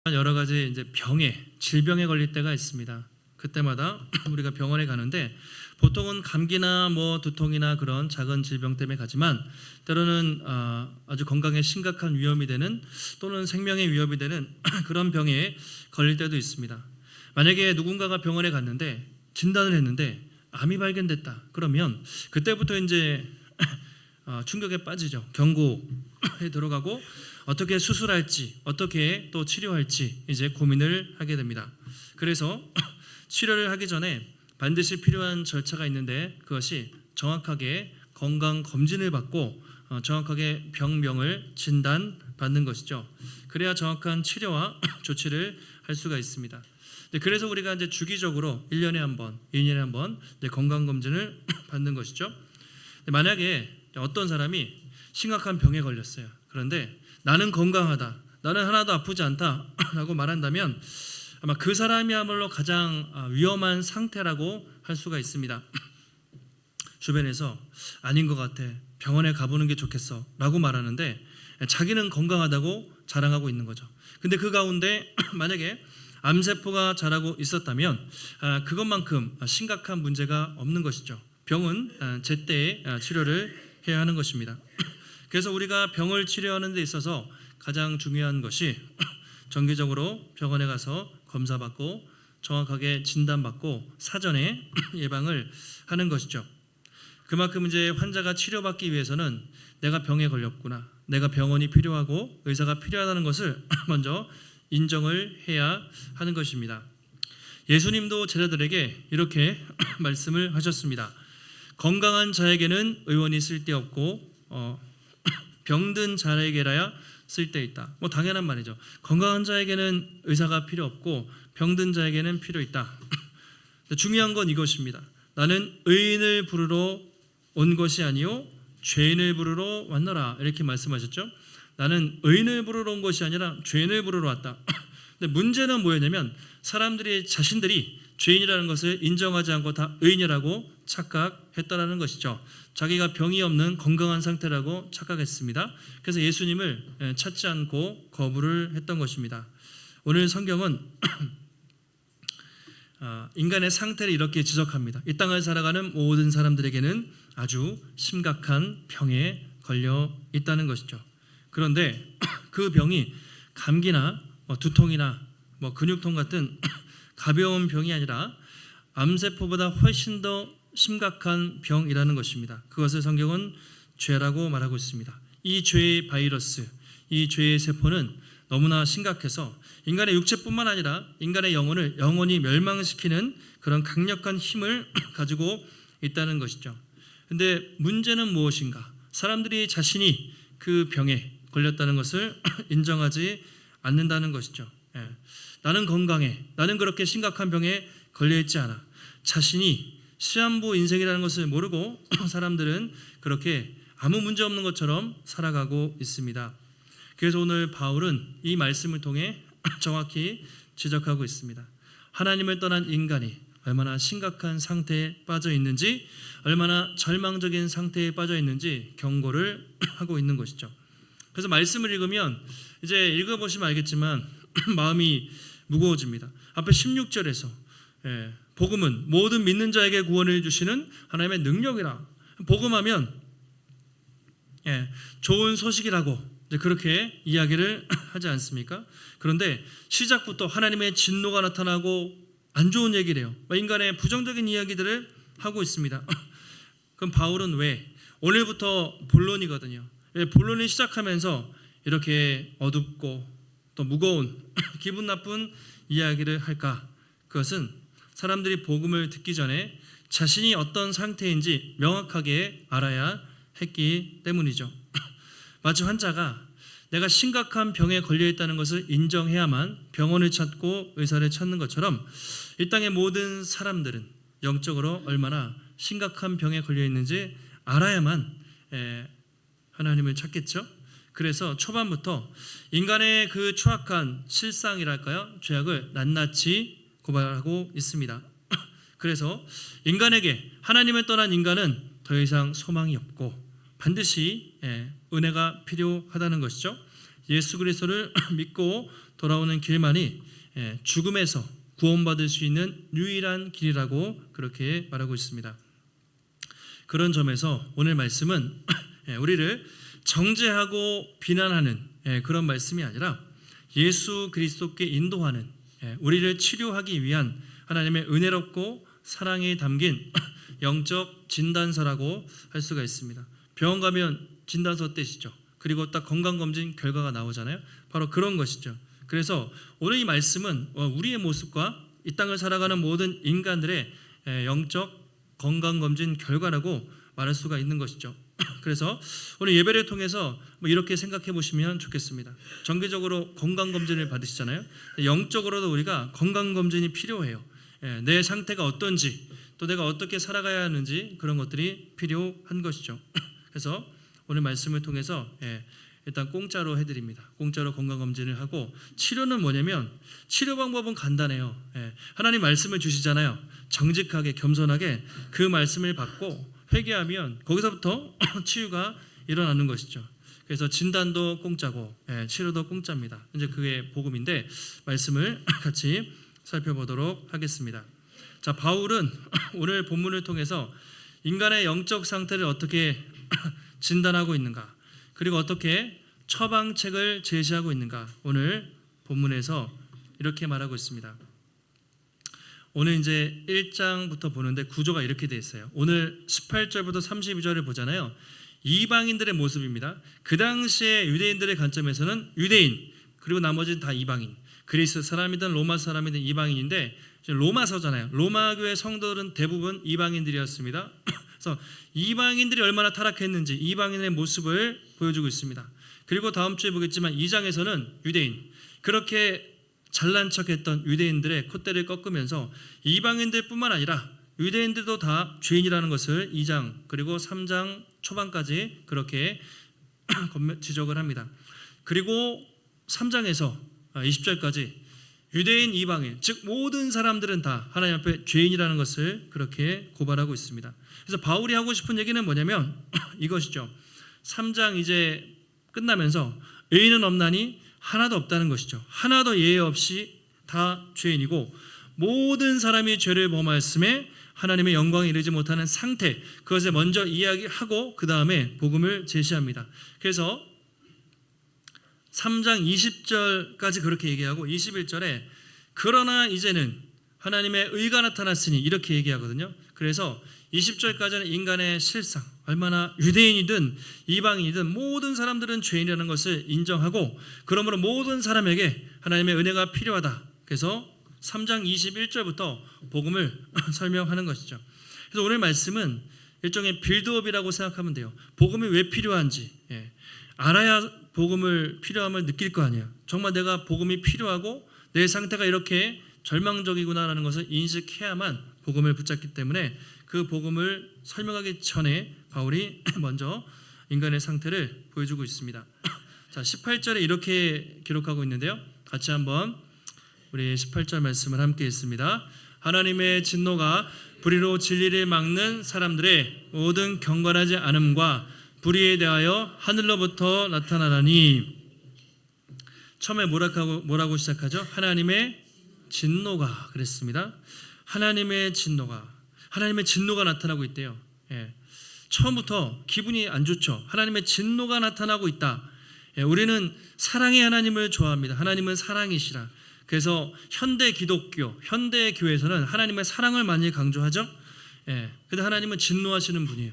여러 가지 이제 질병에 걸릴 때가 있습니다. 그때마다 우리가 병원에 가는데 보통은 감기나 두통이나 그런 작은 질병 때문에 가지만 때로는 아주 건강에 심각한 위험이 되는 또는 생명에 위협이 되는 그런 병에 걸릴 때도 있습니다. 만약에 누군가가 병원에 갔는데 진단을 했는데 암이 발견됐다. 그러면 그때부터 이제 충격에 빠지죠. 경고에 들어가고 어떻게 수술할지, 어떻게 또 치료할지 이제 고민을 하게 됩니다. 그래서 치료를 하기 전에 반드시 필요한 절차가 있는데 그것이 정확하게 건강 검진을 받고 정확하게 병명을 진단받는 것이죠. 그래야 정확한 치료와 조치를 할 수가 있습니다. 그래서 우리가 이제 주기적으로 1년에 한 번, 2년에 한 번 건강 검진을 받는 것이죠. 만약에 어떤 사람이 심각한 병에 걸렸어요. 그런데 나는 건강하다, 나는 하나도 아프지 않다라고 말한다면 아마 그 사람이야말로 가장 위험한 상태라고 할 수가 있습니다. 주변에서 아닌 것 같아, 병원에 가보는 게 좋겠어 라고 말하는데 자기는 건강하다고 자랑하고 있는 거죠. 근데 그 가운데 만약에 암세포가 자라고 있었다면 그것만큼 심각한 문제가 없는 것이죠. 병은 제때에 치료를 해야 하는 것입니다. 그래서 우리가 병을 치료하는 데 있어서 가장 중요한 것이 정기적으로 병원에 가서 검사받고 정확하게 진단받고 사전에 예방을 하는 것이죠. 그만큼 이제 환자가 치료받기 위해서는 내가 병에 걸렸구나, 내가 병원이 필요하고 의사가 필요하다는 것을 먼저 인정을 해야 하는 것입니다. 예수님도 제자들에게 이렇게 말씀을 하셨습니다. 건강한 자에게는 의원이 쓸데없고 병든 자에게라야 쓸데있다. 당연한 말이죠. 건강한 자에게는 의사가 필요 없고 병든 자에게는 필요 있다. 중요한 건 이것입니다. 나는 의인을 부르러 온 것이 아니요 죄인을 부르러 왔노라. 이렇게 말씀하셨죠. 나는 의인을 부르러 온 것이 아니라 죄인을 부르러 왔다. 근데 문제는 뭐였냐면 사람들이 자신들이 죄인이라는 것을 인정하지 않고 다 의인이라고 착각했다라는 것이죠. 자기가 병이 없는 건강한 상태라고 착각했습니다. 그래서 예수님을 찾지 않고 거부를 했던 것입니다. 오늘 성경은 인간의 상태를 이렇게 지적합니다. 이 땅을 살아가는 모든 사람들에게는 아주 심각한 병에 걸려 있다는 것이죠. 그런데 그 병이 감기나 두통이나 근육통 같은 가벼운 병이 아니라 암세포보다 훨씬 더 심각한 병이라는 것입니다. 그것을 성경은 죄라고 말하고 있습니다. 이 죄의 바이러스, 이 죄의 세포는 너무나 심각해서 인간의 육체뿐만 아니라 인간의 영혼을 영원히 멸망시키는 그런 강력한 힘을 가지고 있다는 것이죠. 근데 문제는 무엇인가? 사람들이 자신이 그 병에 걸렸다는 것을 인정하지 않는다는 것이죠. 나는 건강해, 나는 그렇게 심각한 병에 걸려있지 않아. 자신이 시한부 인생이라는 것을 모르고 사람들은 그렇게 아무 문제 없는 것처럼 살아가고 있습니다. 그래서 오늘 바울은 이 말씀을 통해 정확히 지적하고 있습니다. 하나님을 떠난 인간이 얼마나 심각한 상태에 빠져 있는지, 얼마나 절망적인 상태에 빠져 있는지 경고를 하고 있는 것이죠. 그래서 말씀을 읽으면 이제 읽어보시면 알겠지만 마음이 무거워집니다. 앞에 16절에서 복음은 모든 믿는 자에게 구원을 주시는 하나님의 능력이라. 복음하면 좋은 소식이라고 그렇게 이야기를 하지 않습니까? 그런데 시작부터 하나님의 진노가 나타나고 안 좋은 얘기를 해요. 인간의 부정적인 이야기들을 하고 있습니다. 그럼 바울은 왜? 오늘부터 본론이거든요. 본론이 시작하면서 이렇게 어둡고 또 무거운 기분 나쁜 이야기를 할까? 그것은 사람들이 복음을 듣기 전에 자신이 어떤 상태인지 명확하게 알아야 했기 때문이죠. 마치 환자가 내가 심각한 병에 걸려 있다는 것을 인정해야만 병원을 찾고 의사를 찾는 것처럼 이 땅의 모든 사람들은 영적으로 얼마나 심각한 병에 걸려 있는지 알아야만 하나님을 찾겠죠. 그래서 초반부터 인간의 그 추악한 실상이랄까요? 죄악을 낱낱이 고발하고 있습니다. 그래서 인간에게 하나님을 떠난 인간은 더 이상 소망이 없고 반드시 은혜가 필요하다는 것이죠. 예수 그리스도를 믿고 돌아오는 길만이 죽음에서 구원받을 수 있는 유일한 길이라고 그렇게 말하고 있습니다. 그런 점에서 오늘 말씀은 우리를 정죄하고 비난하는 그런 말씀이 아니라 예수 그리스도께 인도하는, 우리를 치료하기 위한 하나님의 은혜롭고 사랑이 담긴 영적 진단서라고 할 수가 있습니다. 병원 가면 진단서 떼시죠. 그리고 딱 건강검진 결과가 나오잖아요. 바로 그런 것이죠. 그래서 오늘 이 말씀은 우리의 모습과 이 땅을 살아가는 모든 인간들의 영적 건강검진 결과라고 말할 수가 있는 것이죠. 그래서 오늘 예배를 통해서 이렇게 생각해 보시면 좋겠습니다. 정기적으로 건강검진을 받으시잖아요. 영적으로도 우리가 건강검진이 필요해요. 내 상태가 어떤지, 또 내가 어떻게 살아가야 하는지, 그런 것들이 필요한 것이죠. 그래서 오늘 말씀을 통해서 일단 공짜로 해드립니다. 공짜로 건강검진을 하고, 치료는 뭐냐면 치료 방법은 간단해요. 하나님 말씀을 주시잖아요. 정직하게 겸손하게 그 말씀을 받고 회개하면 거기서부터 치유가 일어나는 것이죠. 그래서 진단도 공짜고 치료도 공짜입니다. 이제 그게 복음인데, 말씀을 같이 살펴보도록 하겠습니다. 자, 바울은 오늘 본문을 통해서 인간의 영적 상태를 어떻게 진단하고 있는가, 그리고 어떻게 처방책을 제시하고 있는가, 오늘 본문에서 이렇게 말하고 있습니다. 오늘 이제 1장부터 보는데 구조가 이렇게 되어 있어요. 오늘 18절부터 32절을 보잖아요. 이방인들의 모습입니다. 그 당시에 유대인들의 관점에서는 유대인, 그리고 나머지는 다 이방인, 그리스 사람이든 로마 사람이든 이방인인데, 로마서잖아요. 로마교회 성도들은 대부분 이방인들이었습니다. 그래서 이방인들이 얼마나 타락했는지 이방인의 모습을 보여주고 있습니다. 그리고 다음 주에 보겠지만 2장에서는 유대인, 그렇게 잘난 척했던 유대인들의 콧대를 꺾으면서 이방인들뿐만 아니라 유대인들도 다 죄인이라는 것을 2장 그리고 3장 초반까지 그렇게 지적을 합니다. 그리고 3장에서 20절까지 유대인, 이방인, 즉 모든 사람들은 다 하나님 앞에 죄인이라는 것을 그렇게 고발하고 있습니다. 그래서 바울이 하고 싶은 얘기는 뭐냐면 이것이죠. 3장 이제 끝나면서 의인은 없나니 하나도 없다는 것이죠. 하나도 예외 없이 다 죄인이고 모든 사람이 죄를 범하였음에 하나님의 영광에 이르지 못하는 상태, 그것을 먼저 이야기하고 그 다음에 복음을 제시합니다. 그래서 3장 20절까지 그렇게 얘기하고 21절에 그러나 이제는 하나님의 의가 나타났으니 이렇게 얘기하거든요. 그래서 20절까지는 인간의 실상, 얼마나 유대인이든 이방인이든 모든 사람들은 죄인이라는 것을 인정하고, 그러므로 모든 사람에게 하나님의 은혜가 필요하다. 그래서 3장 21절부터 복음을 설명하는 것이죠. 그래서 오늘 말씀은 일종의 빌드업이라고 생각하면 돼요. 복음이 왜 필요한지 알아야 복음을 필요함을 느낄 거 아니에요. 정말 내가 복음이 필요하고 내 상태가 이렇게 절망적이구나라는 것을 인식해야만 복음을 붙잡기 때문에 그 복음을 설명하기 전에 바울이 먼저 인간의 상태를 보여주고 있습니다. 자, 18절에 이렇게 기록하고 있는데요. 같이 한번 우리 18절 말씀을 함께 읽습니다. 하나님의 진노가 불의로 진리를 막는 사람들의 모든 경건하지 않음과 불의에 대하여 하늘로부터 나타나라니. 처음에 뭐라고 시작하죠? 하나님의 진노가 그랬습니다. 하나님의 진노가 나타나고 있대요. 처음부터 기분이 안 좋죠. 하나님의 진노가 나타나고 있다. 우리는 사랑의 하나님을 좋아합니다. 하나님은 사랑이시라. 그래서 현대 기독교, 현대 교회에서는 하나님의 사랑을 많이 강조하죠. 근데 하나님은 진노하시는 분이에요.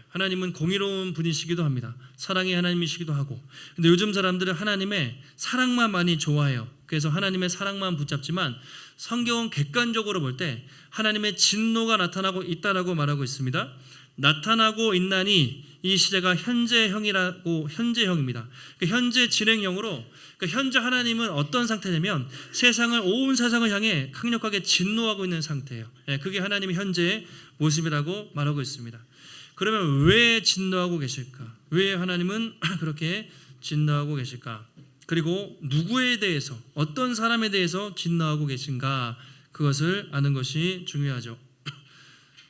하나님은 공의로운 분이시기도 합니다. 사랑의 하나님이시기도 하고. 근데 요즘 사람들은 하나님의 사랑만 많이 좋아해요. 그래서 하나님의 사랑만 붙잡지만 성경은 객관적으로 볼 때 하나님의 진노가 나타나고 있다라고 말하고 있습니다. 나타나고 있나니 이 시제가 현재형입니다. 현재 진행형으로, 현재 하나님은 어떤 상태냐면 온 세상을 향해 강력하게 진노하고 있는 상태예요. 그게 하나님의 현재의 모습이라고 말하고 있습니다. 그러면 왜 진노하고 계실까? 왜 하나님은 그렇게 진노하고 계실까? 그리고 누구에 대해서, 어떤 사람에 대해서 진노하고 계신가? 그것을 아는 것이 중요하죠.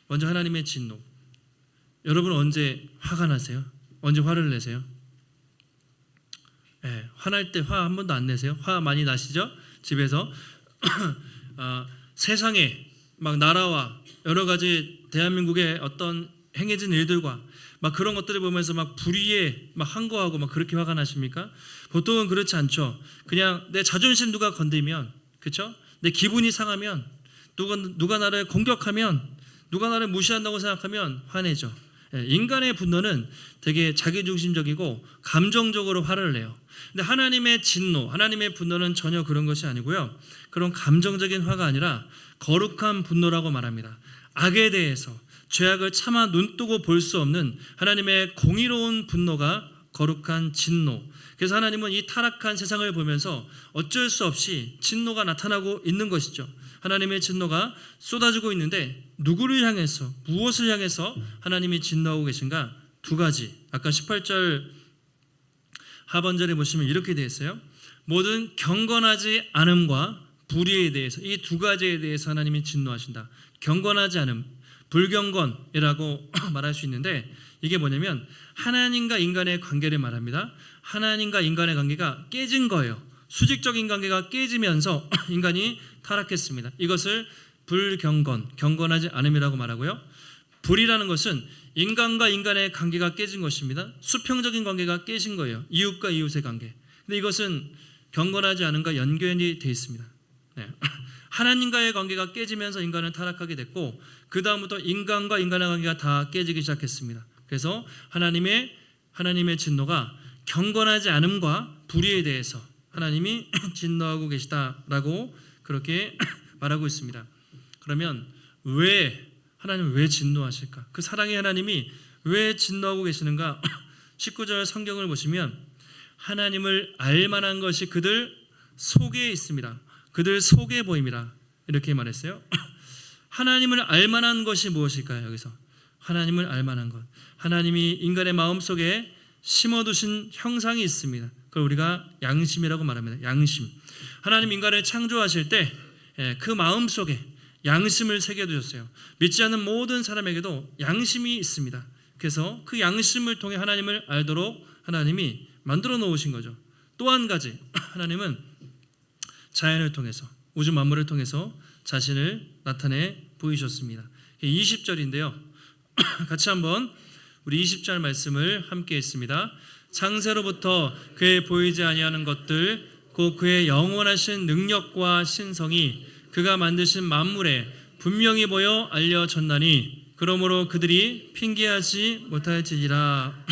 먼저 하나님의 진노. 여러분 언제 화가 나세요? 언제 화를 내세요? 화날 때 화 한 번도 안 내세요? 화 많이 나시죠? 집에서 세상에 막 나라와 여러 가지 대한민국의 어떤 행해진 일들과 막 그런 것들을 보면서 막 불의에 막 항거하고 막 그렇게 화가 나십니까? 보통은 그렇지 않죠. 그냥 내 자존심 누가 건드리면, 그렇죠? 내 기분이 상하면, 누가 나를 공격하면, 누가 나를 무시한다고 생각하면 화내죠. 인간의 분노는 되게 자기중심적이고 감정적으로 화를 내요. 근데 하나님의 진노, 하나님의 분노는 전혀 그런 것이 아니고요. 그런 감정적인 화가 아니라 거룩한 분노라고 말합니다. 악에 대해서, 죄악을 차마 눈뜨고 볼 수 없는 하나님의 공의로운 분노가 거룩한 진노. 그래서 하나님은 이 타락한 세상을 보면서 어쩔 수 없이 진노가 나타나고 있는 것이죠. 하나님의 진노가 쏟아지고 있는데 누구를 향해서, 무엇을 향해서 하나님이 진노하고 계신가? 두 가지. 아까 18절 하반절에 보시면 이렇게 되어 있어요. 모든 경건하지 않음과 불의에 대해서, 이 두 가지에 대해서 하나님이 진노하신다. 경건하지 않음, 불경건이라고 말할 수 있는데, 이게 뭐냐면 하나님과 인간의 관계를 말합니다. 하나님과 인간의 관계가 깨진 거예요. 수직적인 관계가 깨지면서 인간이 타락했습니다. 이것을 불경건, 경건하지 않음이라고 말하고요. 불이라는 것은 인간과 인간의 관계가 깨진 것입니다. 수평적인 관계가 깨진 거예요. 이웃과 이웃의 관계. 근데 이것은 경건하지 않음과 연결이 되어 있습니다. 하나님과의 관계가 깨지면서 인간은 타락하게 됐고, 그 다음부터 인간과 인간의 관계가 다 깨지기 시작했습니다. 그래서 하나님의 진노가 경건하지 않음과 불의에 대해서 하나님이 진노하고 계시다라고 그렇게 말하고 있습니다. 그러면 하나님은 왜 진노하실까? 그 사랑의 하나님이 왜 진노하고 계시는가? 19절 성경을 보시면 하나님을 알만한 것이 그들 속에 있습니다. 그들 속에 보임이라 이렇게 말했어요. 하나님을 알만한 것이 무엇일까요? 여기서 하나님을 알만한 것, 하나님이 인간의 마음속에 심어두신 형상이 있습니다. 그걸 우리가 양심이라고 말합니다. 양심. 하나님 인간을 창조하실 때 그 마음속에 양심을 새겨두셨어요. 믿지 않는 모든 사람에게도 양심이 있습니다. 그래서 그 양심을 통해 하나님을 알도록 하나님이 만들어 놓으신 거죠. 또 한 가지, 하나님은 자연을 통해서, 우주 만물을 통해서 자신을 나타내 보이셨습니다. 20절인데요. 같이 한번 우리 20절 말씀을 함께 읽습니다. 창세로부터 그의 보이지 아니하는 것들, 곧 그의 영원하신 능력과 신성이 그가 만드신 만물에 분명히 보여 알려졌나니 그러므로 그들이 핑계하지 못할지니라.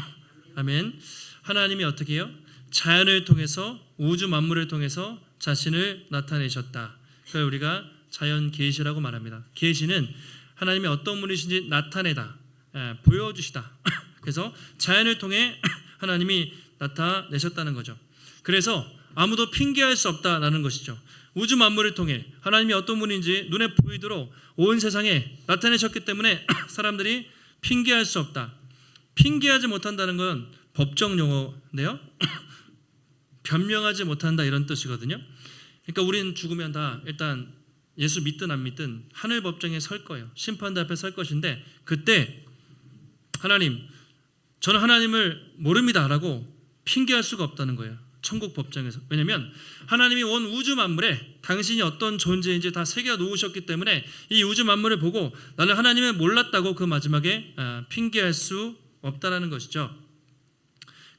아멘. 하나님이 어떻게 해요? 자연을 통해서, 우주 만물을 통해서 자신을 나타내셨다. 그걸 우리가 자연 계시라고 말합니다. 계시는 하나님이 어떤 분이신지 나타내다, 보여주시다. 그래서 자연을 통해 하나님이 나타내셨다는 거죠. 그래서 아무도 핑계할 수 없다라는 것이죠. 우주 만물을 통해 하나님이 어떤 분인지 눈에 보이도록 온 세상에 나타내셨기 때문에 사람들이 핑계할 수 없다. 핑계하지 못한다는 건 법정 용어인데요. 변명하지 못한다 이런 뜻이거든요. 그러니까 우리는 죽으면 다 일단 예수 믿든 안 믿든 하늘 법정에 설 거예요. 심판대 앞에 설 것인데, 그때 하나님, 저는 하나님을 모릅니다라고 핑계할 수가 없다는 거예요. 천국 법정에서. 왜냐하면 하나님이 온 우주 만물에 당신이 어떤 존재인지 다 새겨 놓으셨기 때문에 이 우주 만물을 보고 나는 하나님을 몰랐다고 그 마지막에 핑계할 수 없다라는 것이죠.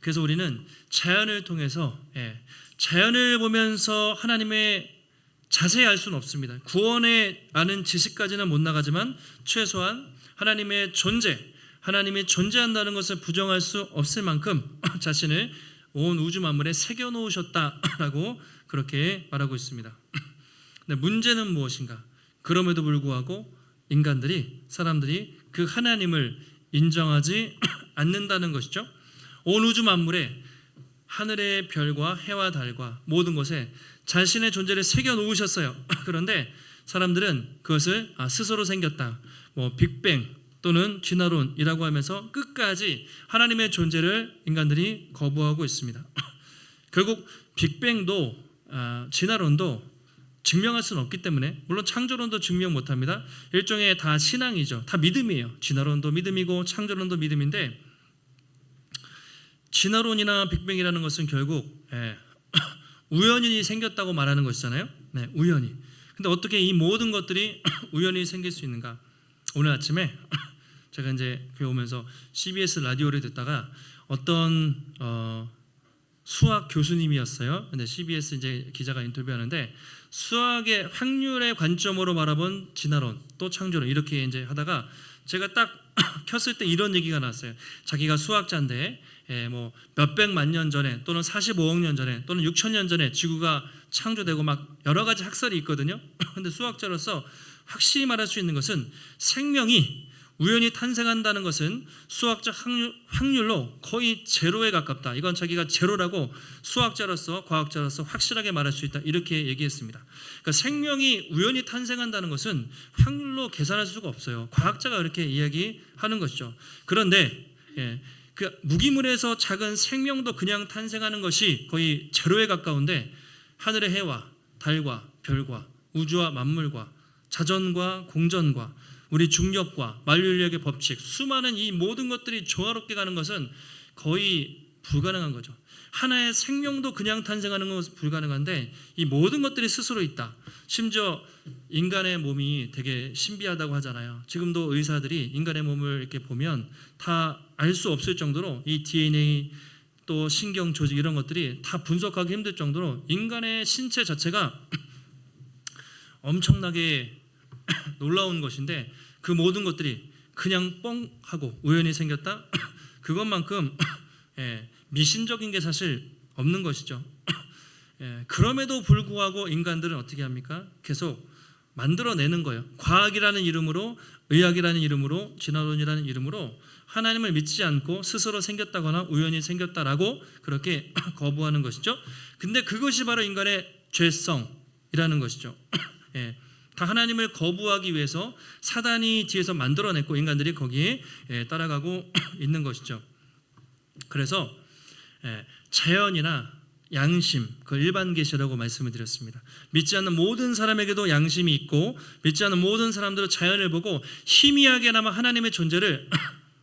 그래서 우리는 자연을 통해서, 자연을 보면서 하나님의 자세히 알 수는 없습니다. 구원에 아는 지식까지는 못 나가지만 최소한 하나님의 존재, 하나님이 존재한다는 것을 부정할 수 없을 만큼 자신을 온 우주 만물에 새겨 놓으셨다라고 그렇게 말하고 있습니다. 근데 문제는 무엇인가? 그럼에도 불구하고 사람들이 그 하나님을 인정하지 않는다는 것이죠. 온 우주 만물에 하늘의 별과 해와 달과 모든 것에 자신의 존재를 새겨 놓으셨어요. 그런데 사람들은 그것을 스스로 생겼다, 빅뱅 또는 진화론이라고 하면서 끝까지 하나님의 존재를 인간들이 거부하고 있습니다. 결국 빅뱅도 진화론도 증명할 수는 없기 때문에, 물론 창조론도 증명 못합니다. 일종의 다 신앙이죠. 다 믿음이에요. 진화론도 믿음이고 창조론도 믿음인데, 진화론이나 빅뱅이라는 것은 결국 우연히 생겼다고 말하는 것이잖아요. 네, 우연히. 근데 어떻게 이 모든 것들이 우연히 생길 수 있는가? 오늘 아침에 제가 이제 교회 오면서 CBS 라디오를 듣다가 어떤 수학 교수님이었어요. 근데 CBS 이제 기자가 인터뷰하는데 수학의 확률의 관점으로 바라본 진화론 또 창조론 이렇게 이제 하다가 제가 딱 켰을 때 이런 얘기가 나왔어요. 자기가 수학자인데 뭐 몇백만 년 전에 또는 45억 년 전에 또는 6천 년 전에 지구가 창조되고 막 여러 가지 학설이 있거든요. 근데 수학자로서 확실히 말할 수 있는 것은 생명이 우연히 탄생한다는 것은 수학적 확률로 거의 제로에 가깝다. 이건 자기가 제로라고 수학자로서 과학자로서 확실하게 말할 수 있다. 이렇게 얘기했습니다. 그러니까 생명이 우연히 탄생한다는 것은 확률로 계산할 수가 없어요. 과학자가 이렇게 이야기하는 것이죠. 그런데 그 무기물에서 작은 생명도 그냥 탄생하는 것이 거의 제로에 가까운데 하늘의 해와 달과 별과 우주와 만물과 자전과 공전과 우리 중력과 만류인력의 법칙, 수많은 이 모든 것들이 조화롭게 가는 것은 거의 불가능한 거죠. 하나의 생명도 그냥 탄생하는 것은 불가능한데 이 모든 것들이 스스로 있다. 심지어 인간의 몸이 되게 신비하다고 하잖아요. 지금도 의사들이 인간의 몸을 이렇게 보면 다 알 수 없을 정도로 이 DNA 또 신경 조직 이런 것들이 다 분석하기 힘들 정도로 인간의 신체 자체가 엄청나게 놀라운 것인데 그 모든 것들이 그냥 뻥 하고 우연히 생겼다? 그것만큼 미신적인 게 사실 없는 것이죠. 그럼에도 불구하고 인간들은 어떻게 합니까? 계속 만들어내는 거예요. 과학이라는 이름으로, 의학이라는 이름으로, 진화론이라는 이름으로 하나님을 믿지 않고 스스로 생겼다거나 우연히 생겼다라고 그렇게 거부하는 것이죠. 근데 그것이 바로 인간의 죄성이라는 것이죠. 다 하나님을 거부하기 위해서 사단이 뒤에서 만들어냈고 인간들이 거기에 따라가고 있는 것이죠. 그래서 자연이나 양심, 그 일반 계시라고 말씀을 드렸습니다. 믿지 않는 모든 사람에게도 양심이 있고 믿지 않는 모든 사람들은 자연을 보고 희미하게나마 하나님의 존재를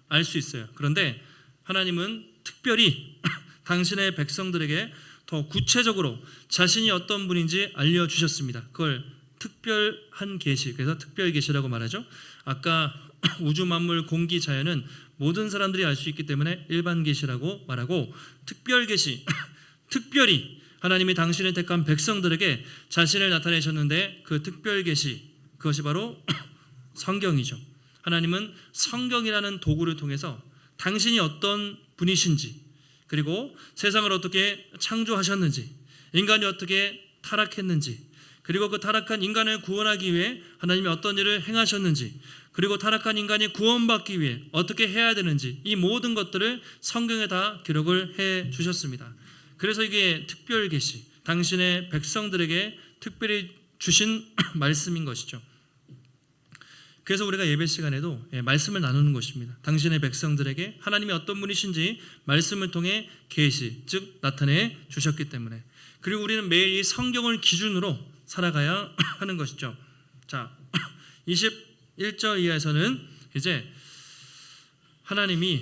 알 수 있어요. 그런데 하나님은 특별히 당신의 백성들에게 더 구체적으로 자신이 어떤 분인지 알려주셨습니다. 그걸 특별한 계시, 그래서 특별 계시라고 말하죠. 아까 우주 만물 공기 자연은 모든 사람들이 알 수 있기 때문에 일반 계시라고 말하고 특별 계시, 특별히 하나님이 당신의 택한 백성들에게 자신을 나타내셨는데 그 특별 계시, 그것이 바로 성경이죠. 하나님은 성경이라는 도구를 통해서 당신이 어떤 분이신지, 그리고 세상을 어떻게 창조하셨는지, 인간이 어떻게 타락했는지, 그리고 그 타락한 인간을 구원하기 위해 하나님이 어떤 일을 행하셨는지, 그리고 타락한 인간이 구원받기 위해 어떻게 해야 되는지, 이 모든 것들을 성경에 다 기록을 해 주셨습니다. 그래서 이게 특별 계시, 당신의 백성들에게 특별히 주신 말씀인 것이죠. 그래서 우리가 예배 시간에도 말씀을 나누는 것입니다. 당신의 백성들에게 하나님이 어떤 분이신지 말씀을 통해 계시, 즉 나타내 주셨기 때문에. 그리고 우리는 매일 이 성경을 기준으로 살아가야 하는 것이죠. 자, 21절 이하에서는 이제 하나님이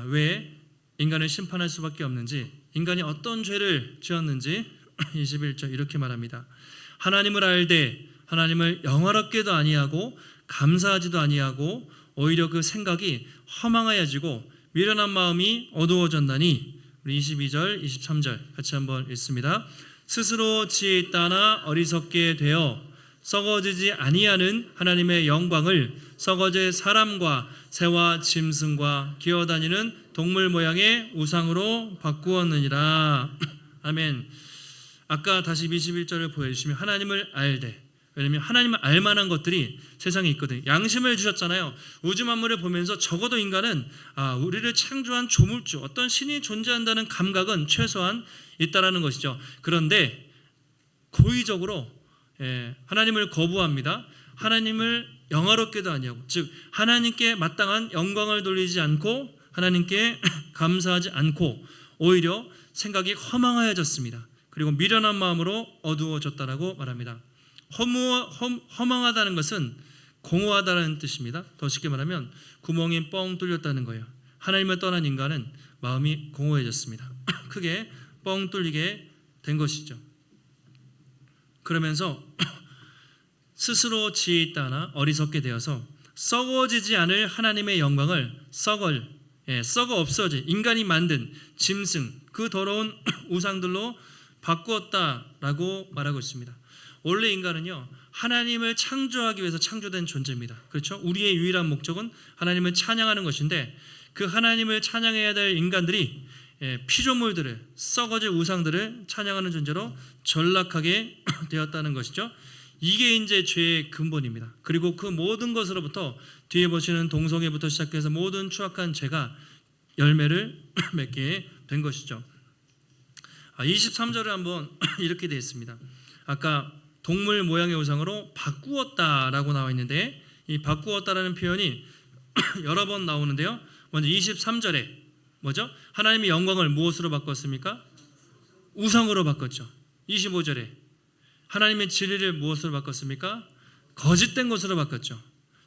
왜 인간을 심판할 수밖에 없는지, 인간이 어떤 죄를 지었는지 21절 이렇게 말합니다. 하나님을 알되 하나님을 영화롭게도 아니하고 감사하지도 아니하고 오히려 그 생각이 허망하여지고 미련한 마음이 어두워졌나니. 우리 22절 23절 같이 한번 읽습니다. 스스로 지혜 있다나 어리석게 되어 썩어지지 아니하는 하나님의 영광을 썩어질 사람과 새와 짐승과 기어다니는 동물 모양의 우상으로 바꾸었느니라. 아멘. 아까 다시 21절을 보여주시면 하나님을 알되, 왜냐하면 하나님을 알만한 것들이 세상에 있거든요. 양심을 주셨잖아요. 우주 만물을 보면서 적어도 인간은 우리를 창조한 조물주, 어떤 신이 존재한다는 감각은 최소한 있다라는 것이죠. 그런데 고의적으로 하나님을 거부합니다. 하나님을 영화롭게도 아니하고, 즉 하나님께 마땅한 영광을 돌리지 않고 하나님께 감사하지 않고 오히려 생각이 허망하여졌습니다. 그리고 미련한 마음으로 어두워졌다라고 말합니다. 허망하다는 것은 공허하다는 뜻입니다. 더 쉽게 말하면 구멍이 뻥 뚫렸다는 거예요. 하나님을 떠난 인간은 마음이 공허해졌습니다. 크게 뻥 뚫리게 된 것이죠. 그러면서 스스로 지혜 있다나 어리석게 되어서 썩어지지 않을 하나님의 영광을 썩어 없어질 인간이 만든 짐승, 그 더러운 우상들로 바꾸었다라고 말하고 있습니다. 원래 인간은요, 하나님을 창조하기 위해서 창조된 존재입니다. 그렇죠? 우리의 유일한 목적은 하나님을 찬양하는 것인데, 그 하나님을 찬양해야 될 인간들이 피조물들을, 썩어질 우상들을 찬양하는 존재로 전락하게 되었다는 것이죠. 이게 이제 죄의 근본입니다. 그리고 그 모든 것으로부터 뒤에 보시는 동성애부터 시작해서 모든 추악한 죄가 열매를 맺게 된 것이죠. 23절에 한번 이렇게 되어 있습니다. 아까 동물 모양의 우상으로 바꾸었다라고 나와 있는데, 이 바꾸었다라는 표현이 여러 번 나오는데요. 먼저 23절에 뭐죠? 하나님의 영광을 무엇으로 바꿨습니까? 우상으로 바꿨죠. 25절에 하나님의 진리를 무엇으로 바꿨습니까? 거짓된 것으로 바꿨죠.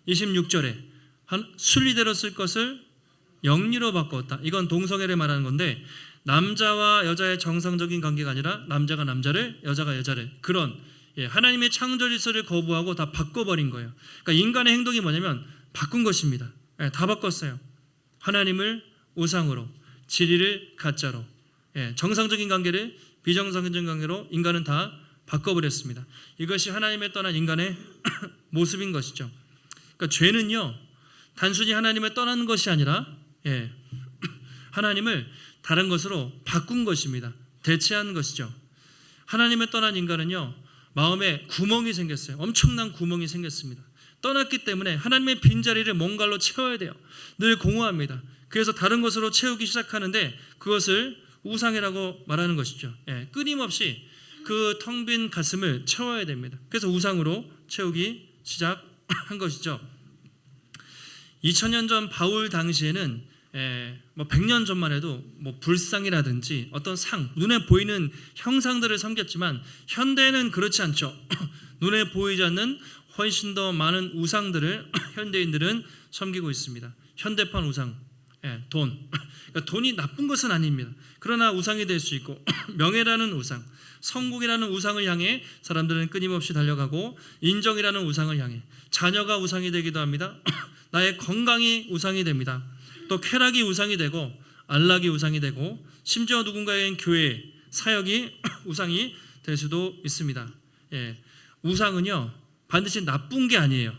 26절에 순리대로 쓸 것을 영리로 바꿨다. 이건 동성애를 말하는 건데, 남자와 여자의 정상적인 관계가 아니라 남자가 남자를, 여자가 여자를, 그런 하나님의 창조 질서를 거부하고 다 바꿔버린 거예요. 그러니까 인간의 행동이 뭐냐면 바꾼 것입니다. 다 바꿨어요. 하나님을 우상으로, 진리를 가짜로, 정상적인 관계를 비정상적인 관계로 인간은 다 바꿔버렸습니다. 이것이 하나님을 떠난 인간의 모습인 것이죠. 그러니까 죄는요, 단순히 하나님을 떠나는 것이 아니라 하나님을 다른 것으로 바꾼 것입니다. 대체한 것이죠. 하나님을 떠난 인간은요, 마음에 구멍이 생겼어요. 엄청난 구멍이 생겼습니다. 떠났기 때문에 하나님의 빈자리를 뭔가로 채워야 돼요. 늘 공허합니다. 그래서 다른 것으로 채우기 시작하는데, 그것을 우상이라고 말하는 것이죠. 끊임없이 그 텅 빈 가슴을 채워야 됩니다. 그래서 우상으로 채우기 시작한 것이죠. 2000년 전 바울 당시에는 100년 전만 해도 불상이라든지 어떤 상, 눈에 보이는 형상들을 섬겼지만, 현대에는 그렇지 않죠. 눈에 보이지 않는 훨씬 더 많은 우상들을 현대인들은 섬기고 있습니다. 현대판 우상, 돈. 그러니까 돈이 나쁜 것은 아닙니다. 그러나 우상이 될 수 있고, 명예라는 우상, 성공이라는 우상을 향해 사람들은 끊임없이 달려가고, 인정이라는 우상을 향해 자녀가 우상이 되기도 합니다. 나의 건강이 우상이 됩니다. 또 쾌락이 우상이 되고, 안락이 우상이 되고, 심지어 누군가의 교회, 사역이 우상이 될 수도 있습니다. 우상은요, 반드시 나쁜 게 아니에요.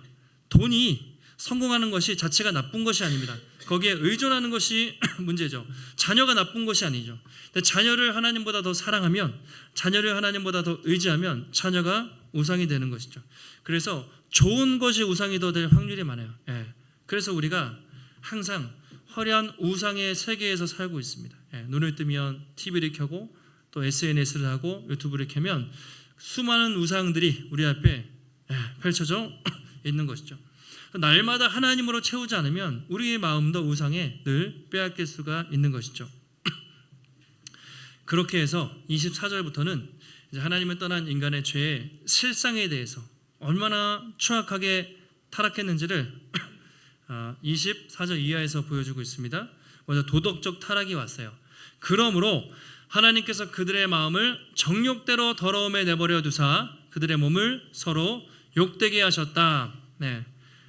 돈이, 성공하는 것이 자체가 나쁜 것이 아닙니다. 거기에 의존하는 것이 문제죠. 자녀가 나쁜 것이 아니죠. 근데 자녀를 하나님보다 더 사랑하면, 자녀를 하나님보다 더 의지하면 자녀가 우상이 되는 것이죠. 그래서 좋은 것이 우상이 더 될 확률이 많아요. 그래서 우리가 항상 화려한 우상의 세계에서 살고 있습니다. 눈을 뜨면 TV를 켜고, 또 SNS를 하고, 유튜브를 켜면 수많은 우상들이 우리 앞에 펼쳐져 있는 것이죠. 날마다 하나님으로 채우지 않으면 우리의 마음도 우상에 늘 빼앗길 수가 있는 것이죠. 그렇게 해서 24절부터는 이제 하나님을 떠난 인간의 죄의 실상에 대해서 얼마나 추악하게 타락했는지를 24절 이하에서 보여주고 있습니다. 먼저 도덕적 타락이 왔어요. 그러므로 하나님께서 그들의 마음을 정욕대로 더러움에 내버려 두사 그들의 몸을 서로 욕되게 하셨다.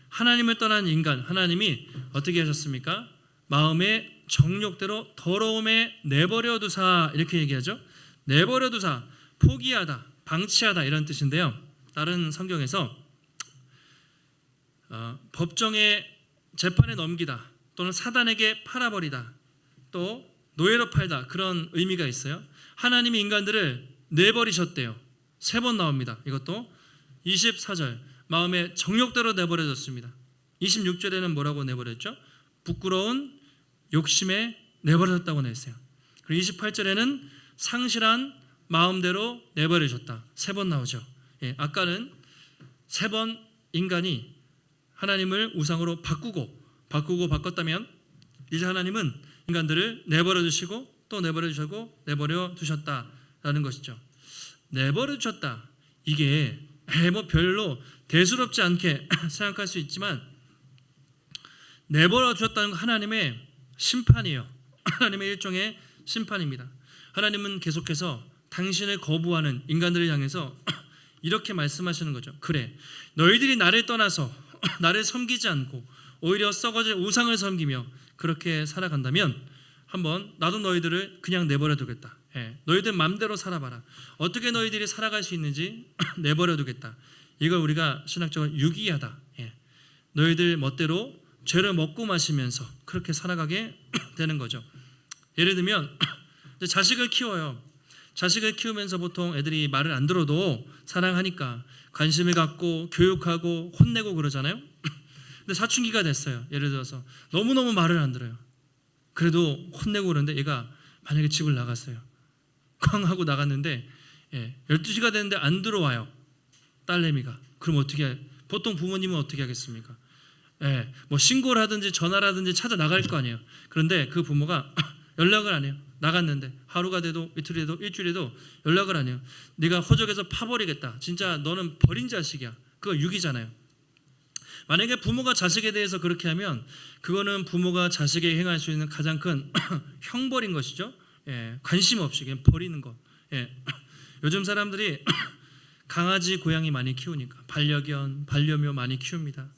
하나님을 떠난 인간, 하나님이 어떻게 하셨습니까? 마음의 정욕대로 더러움에 내버려 두사, 이렇게 얘기하죠. 내버려 두사, 포기하다, 방치하다, 이런 뜻인데요. 다른 성경에서 법정에 재판에 넘기다, 또는 사단에게 팔아버리다, 또 노예로 팔다, 그런 의미가 있어요. 하나님이 인간들을 내버리셨대요. 3번 나옵니다. 이것도 24절, 마음의 정욕대로 내버려졌습니다. 26절에는 뭐라고 내버렸죠? 부끄러운 욕심에 내버려졌다고 냈어요. 그리고 28절에는 상실한 마음대로 내버려졌다. 3번 나오죠. 아까는 3번 인간이 하나님을 우상으로 바꿨다면, 이제 하나님은 인간들을 내버려 두시고 또 내버려 두시고 내버려 두셨다라는 것이죠. 내버려 두셨다, 이게 별로 대수롭지 않게 생각할 수 있지만, 내버려 두셨다는 건 하나님의 심판이에요. 하나님의 일종의 심판입니다. 하나님은 계속해서 당신을 거부하는 인간들을 향해서 이렇게 말씀하시는 거죠. 그래, 너희들이 나를 떠나서 나를 섬기지 않고 오히려 썩어질 우상을 섬기며 그렇게 살아간다면 한번 나도 너희들을 그냥 내버려 두겠다. 너희들 맘대로 살아봐라. 어떻게 너희들이 살아갈 수 있는지 내버려 두겠다. 이걸 우리가 신학적으로 유기하다. 너희들 멋대로 죄를 먹고 마시면서 그렇게 살아가게 되는 거죠. 예를 들면 자식을 키워요. 자식을 키우면서 보통 애들이 말을 안 들어도 사랑하니까 관심을 갖고 교육하고 혼내고 그러잖아요. 근데 사춘기가 됐어요. 예를 들어서 너무너무 말을 안 들어요. 그래도 혼내고 그러는데 얘가 만약에 집을 나갔어요. 쾅 하고 나갔는데 12시가 됐는데 안 들어와요. 딸내미가. 그럼 어떻게 해요? 보통 부모님은 어떻게 하겠습니까? 뭐 신고를 하든지 전화를 하든지 찾아 나갈 거 아니에요. 그런데 그 부모가 연락을 안 해요. 나갔는데 하루가 돼도 이틀에도 일주일에도 연락을 안 해요. 네가 호적에서 파버리겠다. 진짜 너는 버린 자식이야. 그거 유기잖아요. 만약에 부모가 자식에 대해서 그렇게 하면 그거는 부모가 자식에게 행할 수 있는 가장 큰 형벌인 것이죠. 관심 없이 그냥 버리는 거. 요즘 사람들이 강아지, 고양이 많이 키우니까 반려견, 반려묘 많이 키웁니다.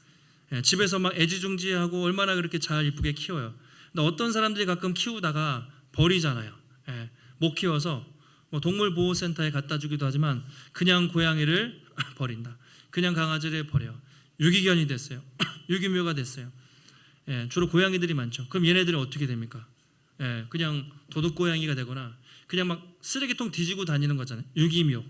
집에서 막 애지중지하고 얼마나 그렇게 잘 이쁘게 키워요. 근데 어떤 사람들이 가끔 키우다가 버리잖아요. 못 키워서 뭐 동물보호센터에 갖다 주기도 하지만 그냥 고양이를 버린다. 그냥 강아지를 버려. 유기견이 됐어요. 유기묘가 됐어요. 주로 고양이들이 많죠. 그럼 얘네들은 어떻게 됩니까? 그냥 도둑고양이가 되거나 그냥 막 쓰레기통 뒤지고 다니는 거잖아요. 유기묘.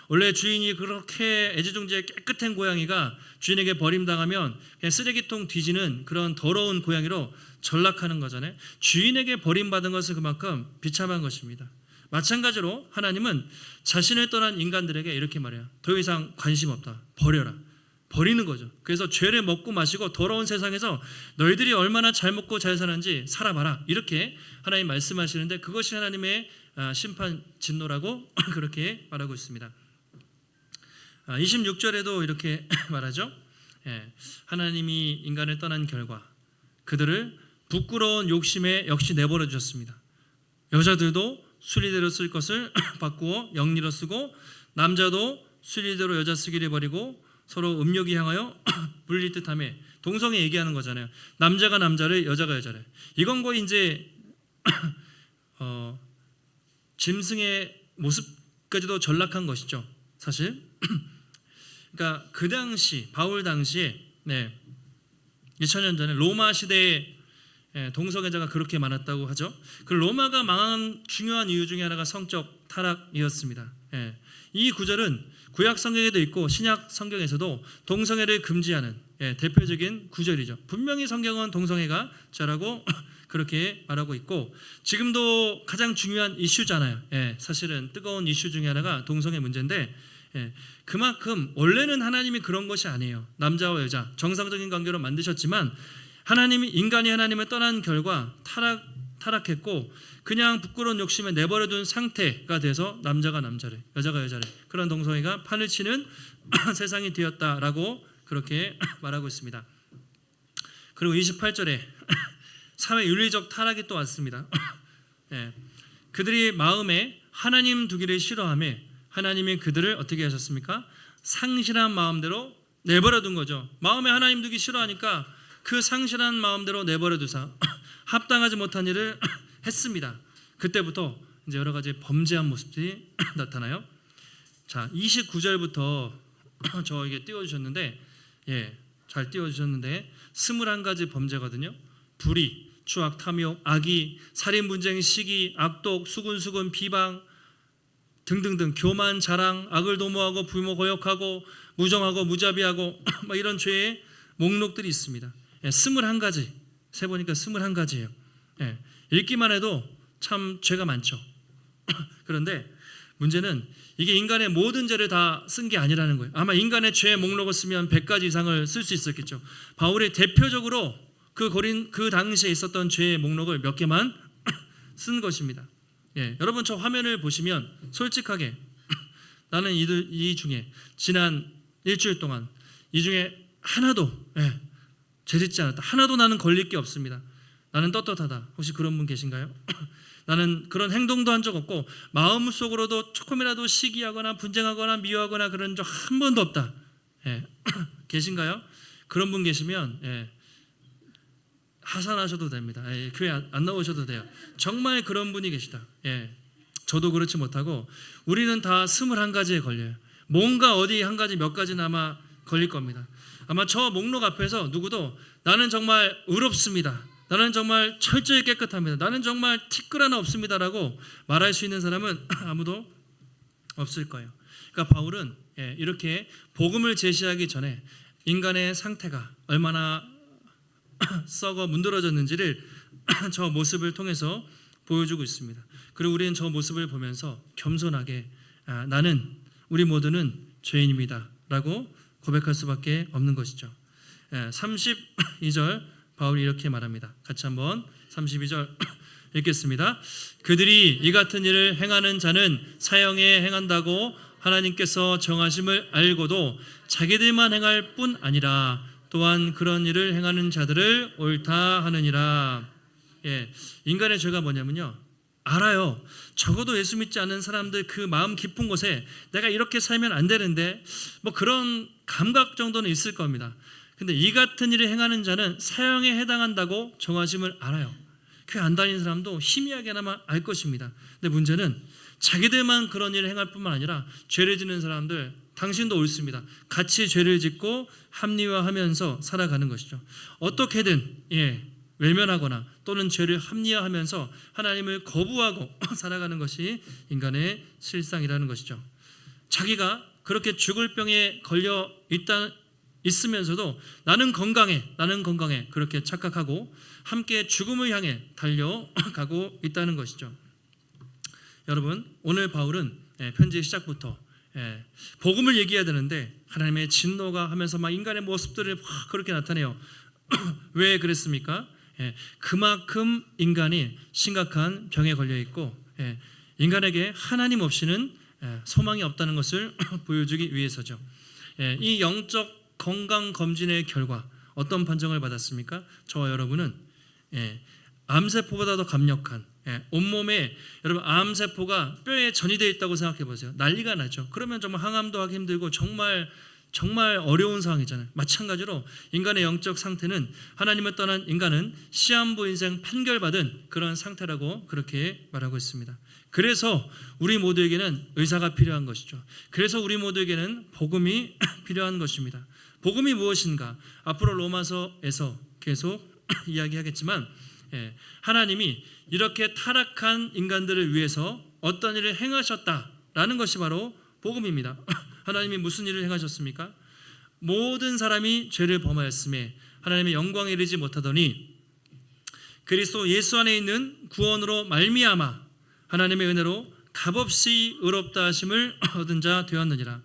원래 주인이 그렇게 애지중지에 깨끗한 고양이가 주인에게 버림당하면 그냥 쓰레기통 뒤지는 그런 더러운 고양이로 전락하는 거잖아요. 주인에게 버림받은 것은 그만큼 비참한 것입니다. 마찬가지로 하나님은 자신을 떠난 인간들에게 이렇게 말해요. 더 이상 관심 없다. 버려라. 버리는 거죠. 그래서 죄를 먹고 마시고 더러운 세상에서 너희들이 얼마나 잘 먹고 잘 사는지 살아봐라. 이렇게 하나님 말씀하시는데 그것이 하나님의 심판 진노라고 그렇게 말하고 있습니다. 26절에도 이렇게 말하죠. 하나님이 인간을 떠난 결과 그들을 부끄러운 욕심에 역시 내버려 주셨습니다. 여자들도 순리대로 쓸 것을 바꾸어 영리로 쓰고 남자도 순리대로 여자 쓰기를 버리고 서로 음욕이 향하여 물릴 듯하며 동성애 얘기하는 거잖아요. 남자가 남자를 여자가 여자를. 이건 거의 이제 짐승의 모습까지도 전락한 것이죠. 사실. 그러니까 그 당시 바울 당시에 2000년 전에 로마 시대에 동성애자가 그렇게 많았다고 하죠. 그 로마가 망한 중요한 이유 중에 하나가 성적 타락이었습니다. 이 구절은 구약 성경에도 있고 신약 성경에서도 동성애를 금지하는 대표적인 구절이죠. 분명히 성경은 동성애가 죄라고 그렇게 말하고 있고 지금도 가장 중요한 이슈잖아요. 사실은 뜨거운 이슈 중에 하나가 동성애 문제인데 그만큼 원래는 하나님이 그런 것이 아니에요. 남자와 여자 정상적인 관계로 만드셨지만 하나님이 인간이 하나님을 떠난 결과 타락했고 그냥 부끄러운 욕심에 내버려둔 상태가 돼서 남자가 남자를 여자가 여자를 그런 동성애가 판을 치는 세상이 되었다라고 그렇게 말하고 있습니다. 그리고 28절에 사회 윤리적 타락이 또 왔습니다. 그들이 마음에 하나님 두기를 싫어하며 하나님이 그들을 어떻게 하셨습니까? 상실한 마음대로 내버려둔 거죠. 마음에 하나님 두기 싫어하니까 그 상실한 마음대로 내버려두사 합당하지 못한 일을 했습니다. 그때부터 이제 여러 가지 범죄한 모습들이 나타나요. 자, 29절부터 저에게 띄워주셨는데, 잘 띄워주셨는데 21가지 범죄거든요. 불의, 추악, 탐욕, 악의, 살인, 분쟁, 시기, 악독, 수군수군, 비방 등등등 교만, 자랑, 악을 도모하고 부모 거역하고 무정하고 무자비하고 막 이런 죄의 목록들이 있습니다. 21가지 세보니까 21가지예요. 읽기만 해도 참 죄가 많죠. 그런데 문제는 이게 인간의 모든 죄를 다 쓴 게 아니라는 거예요. 아마 인간의 죄의 목록을 쓰면 100가지 이상을 쓸 수 있었겠죠. 바울이 대표적으로 그 당시에 있었던 죄의 목록을 몇 개만 쓴 것입니다. 여러분 저 화면을 보시면 솔직하게 나는 이 중에 지난 일주일 동안 이 중에 하나도 죄 짓지 않았다. 하나도 나는 걸릴 게 없습니다. 나는 떳떳하다. 혹시 그런 분 계신가요? 나는 그런 행동도 한 적 없고 마음속으로도 조금이라도 시기하거나 분쟁하거나 미워하거나 그런 적 한 번도 없다. 예. 계신가요? 그런 분 계시면 하산하셔도 됩니다. 교회 안 나오셔도 돼요. 정말 그런 분이 계시다. 저도 그렇지 못하고 우리는 다 21가지에 걸려요. 뭔가 어디 한 가지 몇 가지는 아마 걸릴 겁니다. 아마 저 목록 앞에서 누구도 나는 정말 의롭습니다, 나는 정말 철저히 깨끗합니다, 나는 정말 티끌 하나 없습니다라고 말할 수 있는 사람은 아무도 없을 거예요. 그러니까 바울은 이렇게 복음을 제시하기 전에 인간의 상태가 얼마나 썩어 문드러졌는지를 저 모습을 통해서 보여주고 있습니다. 그리고 우리는 저 모습을 보면서 겸손하게 우리 모두는 죄인입니다 라고 고백할 수밖에 없는 것이죠. 32절 바울이 이렇게 말합니다. 같이 한번 32절 읽겠습니다. 그들이 이 같은 일을 행하는 자는 사형에 행한다고 하나님께서 정하심을 알고도 자기들만 행할 뿐 아니라 또한 그런 일을 행하는 자들을 옳다 하느니라. 인간의 죄가 뭐냐면요, 알아요. 적어도 예수 믿지 않는 사람들 그 마음 깊은 곳에 내가 이렇게 살면 안 되는데 뭐 그런 감각 정도는 있을 겁니다. 근데 이 같은 일을 행하는 자는 사형에 해당한다고 정하심을 알아요. 교회 안 다니는 사람도 희미하게나마 알 것입니다. 근데 문제는 자기들만 그런 일을 행할 뿐만 아니라 죄를 짓는 사람들, 당신도 옳습니다, 같이 죄를 짓고 합리화하면서 살아가는 것이죠. 어떻게든 외면하거나 또는 죄를 합리화하면서 하나님을 거부하고 살아가는 것이 인간의 실상이라는 것이죠. 자기가 그렇게 죽을 병에 걸려 있으면서도 나는 건강해 그렇게 착각하고 함께 죽음을 향해 달려가고 있다는 것이죠. 여러분, 오늘 바울은 편지의 시작부터 복음을 얘기해야 되는데 하나님의 진노가 하면서 막 인간의 모습들을 막 그렇게 나타내요. 왜 그랬습니까? 그만큼 인간이 심각한 병에 걸려 있고 인간에게 하나님 없이는 소망이 없다는 것을 보여주기 위해서죠. 이 영적 건강 검진의 결과 어떤 판정을 받았습니까? 저와 여러분은 암세포보다 더 강력한 온몸에, 여러분 암세포가 뼈에 전이되어 있다고 생각해 보세요. 난리가 나죠. 그러면 정말 항암도 하기 힘들고 정말 어려운 상황이잖아요. 마찬가지로 인간의 영적 상태는 하나님을 떠난 인간은 시한부 인생 판결받은 그런 상태라고 그렇게 말하고 있습니다. 그래서 우리 모두에게는 의사가 필요한 것이죠. 그래서 우리 모두에게는 복음이 필요한 것입니다. 복음이 무엇인가? 앞으로 로마서에서 계속 이야기하겠지만 하나님이 이렇게 타락한 인간들을 위해서 어떤 일을 행하셨다라는 것이 바로 복음입니다. 하나님이 무슨 일을 행하셨습니까? 모든 사람이 죄를 범하였음에 하나님의 영광에 이르지 못하더니 그리스도 예수 안에 있는 구원으로 말미암아 하나님의 은혜로 값없이 의롭다 하심을 얻은 자 되었느니라.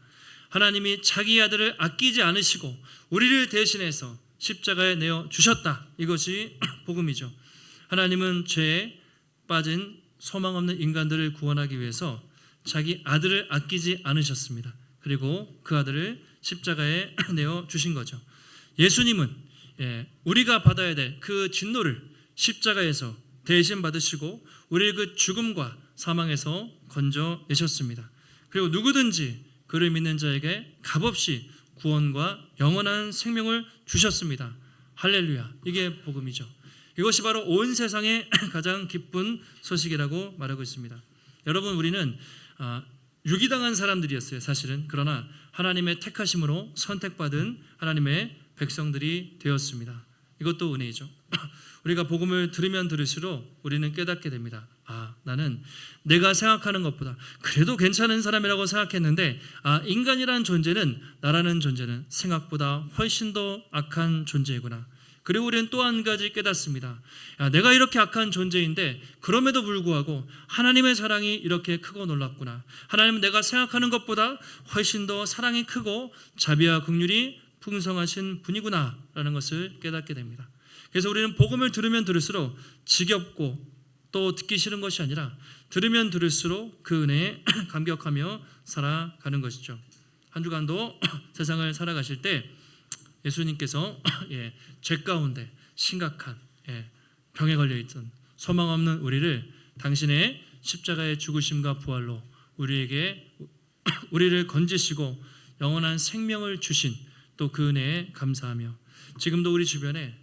하나님이 자기 아들을 아끼지 않으시고 우리를 대신해서 십자가에 내어 주셨다. 이것이 복음이죠. 하나님은 죄에 빠진 소망 없는 인간들을 구원하기 위해서 자기 아들을 아끼지 않으셨습니다. 그리고 그 아들을 십자가에 내어 주신 거죠. 예수님은 우리가 받아야 될 그 진노를 십자가에서 대신 받으시고 우리를 그 죽음과 사망에서 건져내셨습니다. 그리고 누구든지 그를 믿는 자에게 값없이 구원과 영원한 생명을 주셨습니다. 할렐루야. 이게 복음이죠. 이것이 바로 온 세상의 가장 기쁜 소식이라고 말하고 있습니다. 여러분, 우리는 유기당한 사람들이었어요, 사실은. 그러나 하나님의 택하심으로 선택받은 하나님의 백성들이 되었습니다. 이것도 은혜이죠. 우리가 복음을 들으면 들을수록 우리는 깨닫게 됩니다. 나는 내가 생각하는 것보다 그래도 괜찮은 사람이라고 생각했는데 인간이라는 존재는, 나라는 존재는 생각보다 훨씬 더 악한 존재이구나. 그리고 우리는 또 한 가지 깨닫습니다. 내가 이렇게 악한 존재인데 그럼에도 불구하고 하나님의 사랑이 이렇게 크고 놀랍구나. 하나님은 내가 생각하는 것보다 훨씬 더 사랑이 크고 자비와 긍휼이 풍성하신 분이구나 라는 것을 깨닫게 됩니다. 그래서 우리는 복음을 들으면 들을수록 지겹고 또 듣기 싫은 것이 아니라 들으면 들을수록 그 은혜에 감격하며 살아가는 것이죠. 한 주간도 세상을 살아가실 때 예수님께서 죄 가운데 심각한 병에 걸려 있던 소망 없는 우리를 당신의 십자가의 죽으심과 부활로 우리를 건지시고 영원한 생명을 주신 또 그 은혜에 감사하며 지금도 우리 주변에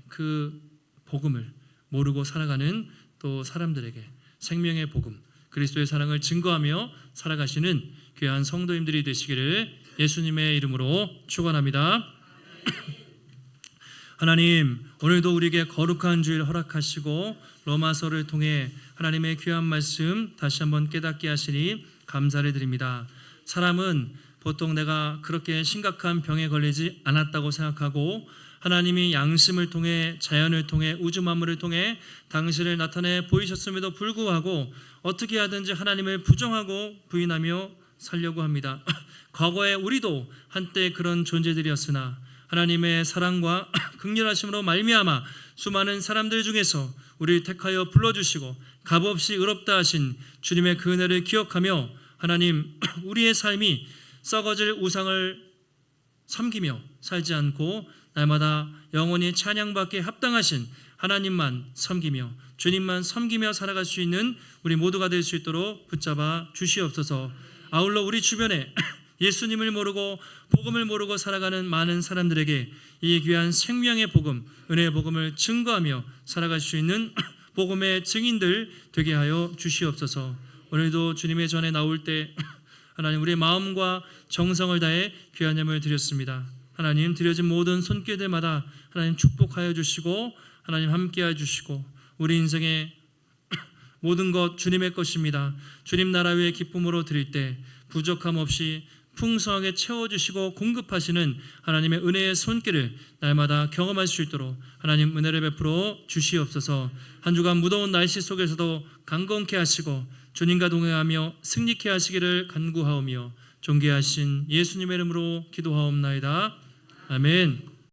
그 복음을 모르고 살아가는 또 사람들에게 생명의 복음, 그리스도의 사랑을 증거하며 살아가시는 귀한 성도님들이 되시기를 예수님의 이름으로 축원합니다. 하나님, 오늘도 우리에게 거룩한 주일 허락하시고 로마서를 통해 하나님의 귀한 말씀 다시 한번 깨닫게 하시니 감사를 드립니다. 사람은 보통 내가 그렇게 심각한 병에 걸리지 않았다고 생각하고 하나님이 양심을 통해 자연을 통해 우주 만물을 통해 당신을 나타내 보이셨음에도 불구하고 어떻게 하든지 하나님을 부정하고 부인하며 살려고 합니다. 과거에 우리도 한때 그런 존재들이었으나 하나님의 사랑과 긍휼하심으로 말미암아 수많은 사람들 중에서 우리를 택하여 불러주시고 값없이 의롭다 하신 주님의 그 은혜를 기억하며 하나님, 우리의 삶이 썩어질 우상을 섬기며 살지 않고 날마다 영원히 찬양받기에 합당하신 하나님만 섬기며 주님만 섬기며 살아갈 수 있는 우리 모두가 될 수 있도록 붙잡아 주시옵소서. 아울러 우리 주변에 예수님을 모르고 복음을 모르고 살아가는 많은 사람들에게 이 귀한 생명의 복음, 은혜의 복음을 증거하며 살아갈 수 있는 복음의 증인들 되게 하여 주시옵소서. 오늘도 주님의 전에 나올 때 하나님, 우리의 마음과 정성을 다해 귀한 예물을 드렸습니다. 하나님, 드려진 모든 손길들마다 하나님 축복하여 주시고 하나님 함께하여 주시고 우리 인생의 모든 것 주님의 것입니다. 주님 나라 위에 기쁨으로 드릴 때 부족함 없이 풍성하게 채워주시고 공급하시는 하나님의 은혜의 손길을 날마다 경험할 수 있도록 하나님 은혜를 베풀어 주시옵소서. 한 주간 무더운 날씨 속에서도 강건케 하시고 주님과 동행하며 승리케 하시기를 간구하오며 존귀하신 예수님의 이름으로 기도하옵나이다. 아멘.